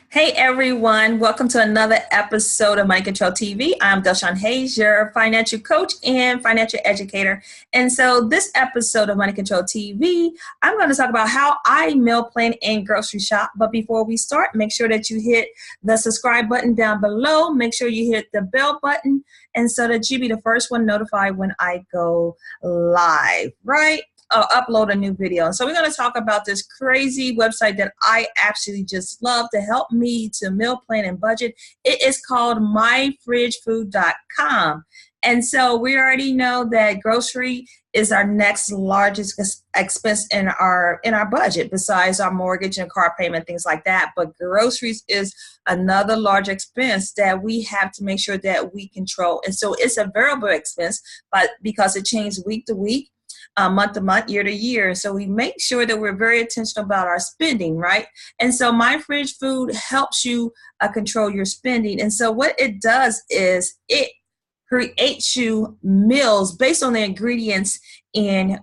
Hey everyone, welcome to another episode of Money Control TV. I'm Shawn, your financial coach and financial educator. And so this episode of Money Control TV, I'm going to talk about how I meal plan and grocery shop. But before we start, make sure that you hit the subscribe button down below. Make sure you hit the bell button, and so that you be the first one notified when I go live, right? Upload a new video. So we're going to talk about this crazy website that I absolutely just love to help me to meal plan and budget. It is called myfridgefood.com. And so we already know that grocery is our next largest expense in our budget, besides our mortgage and car payment, things like that. But groceries is another large expense that we have to make sure that we control. And so it's a variable expense, but because it changes week to week, month to month, year to year. So we make sure that we're very intentional about our spending, right? And so My Fridge Food helps you control your spending. And so what it does is it creates you meals based on the ingredients and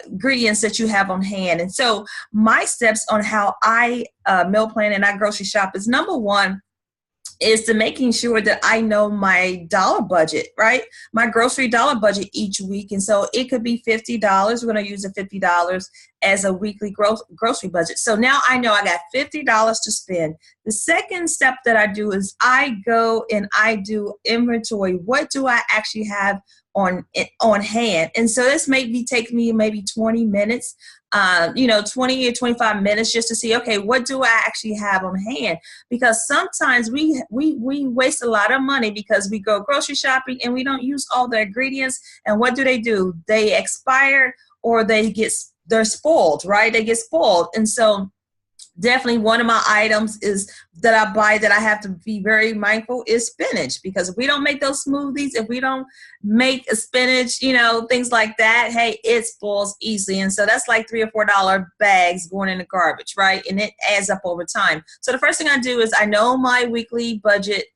ingredients that you have on hand. And so my steps on how I meal plan and I grocery shop is, number one, is to making sure that I know my dollar budget, right? My grocery dollar budget each week. And so it could be $50. We're going to use the $50 as a weekly grocery budget. So now I know I got $50 to spend. The second step that I do is I go and I do inventory. What do I actually have on hand? And so this take me maybe 20 minutes, 20 or 25 minutes just to see, okay, what do I actually have on hand? Because sometimes we waste a lot of money because we go grocery shopping and we don't use all the ingredients. And what do? They expire, or they're spoiled, right? They get spoiled. And so definitely one of my items is that I buy that I have to be very mindful is spinach, because if we don't make those smoothies, if we don't make a spinach, things like that, hey, it spoils easily. And so that's like $3 or $4 bags going in the garbage, right? And it adds up over time. So the first thing I do is I know my weekly budget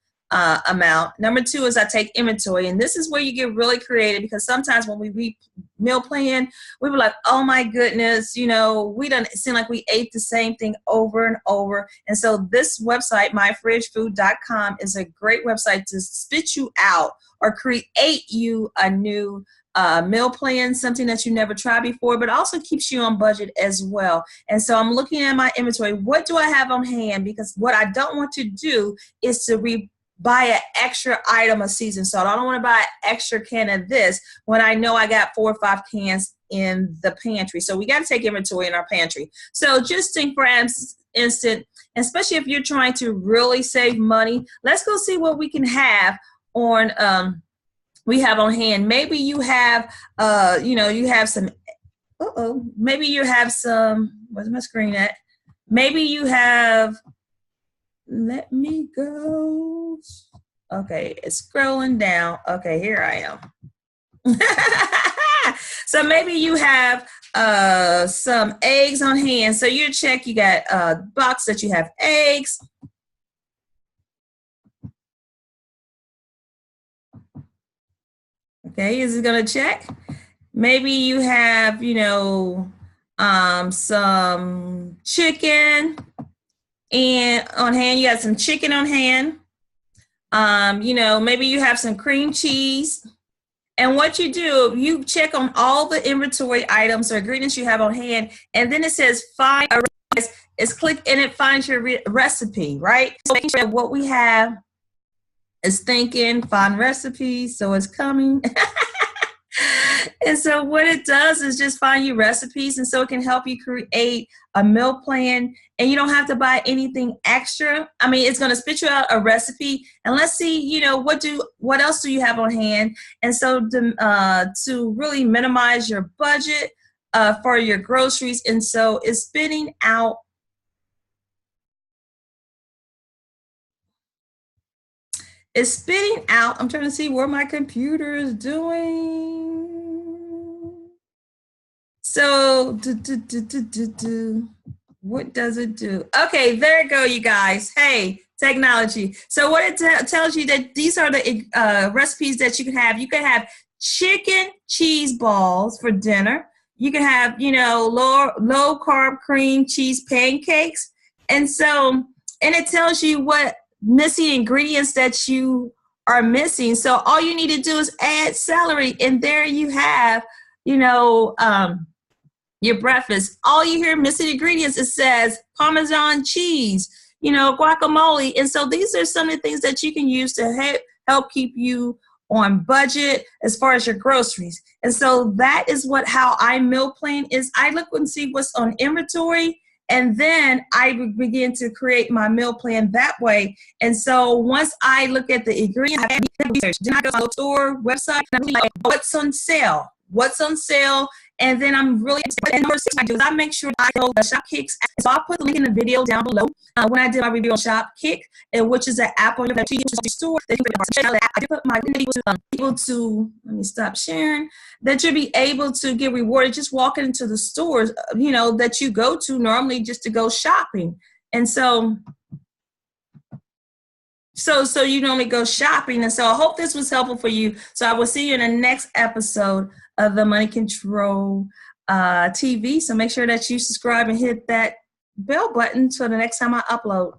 amount. Number two is I take inventory, and this is where you get really creative, because sometimes when we meal plan, we were like, oh my goodness, we don't seem like we ate the same thing over and over. And so this website, myfridgefood.com, is a great website to spit you out or create you a new meal plan, something that you never tried before, but also keeps you on budget as well. And so I'm looking at my inventory. What do I have on hand? Because what I don't want to do is to buy an extra item of seasoned salt. I don't want to buy an extra can of this when I know I got 4 or 5 cans in the pantry. So we got to take inventory in our pantry. So just think, for instance, especially if you're trying to really save money, let's go see what we can have on we have on hand. Maybe you have you have some maybe you have some, where's my screen at? Maybe you have, let me go. Okay, it's scrolling down. Okay, here I am. So maybe you have some eggs on hand. So you got a box that you have eggs. Okay, is it going to check? Maybe you have, some chicken. And on hand, you got some chicken on hand. Maybe you have some cream cheese. And what you do, you check on all the inventory items or ingredients you have on hand, and then it says find a recipe. It's click and it finds your recipe, right? So make sure what we have is thinking find recipes, so it's coming. And so what it does is just find you recipes, and so it can help you create a meal plan, and you don't have to buy anything extra. I mean, it's going to spit you out a recipe, and let's see, what else do you have on hand? And so to really minimize your budget for your groceries, and so it's spitting out. It's spitting out. I'm trying to see where my computer is doing. So, what does it do? Okay, there you go, you guys. Hey, technology. So what it tells you that these are the recipes that you can have. You can have chicken cheese balls for dinner. You can have, low carb cream cheese pancakes. And so and it tells you what missing ingredients that you are missing. So all you need to do is add celery, and there you have, your breakfast. All you hear missing ingredients, it says Parmesan cheese, guacamole. And so these are some of the things that you can use to help keep you on budget as far as your groceries. And so that is how I meal plan is. I look and see what's on inventory, and then I begin to create my meal plan that way. And so once I look at the ingredients, I research. Then I go to the store website and I'm like, what's on sale? What's on sale? And then I'm really, and number 6 I do is I make sure I know the Shopkick. So I'll put the link in the video down below. When I did my review on Shopkick, which is an app on your store, that I put my able to, let me stop sharing, that you'll be able to get rewarded just walking into the stores, that you go to normally just to go shopping. And so you normally go shopping. And so I hope this was helpful for you. So I will see you in the next episode of the Money Control TV. So make sure that you subscribe and hit that bell button so the next time I upload.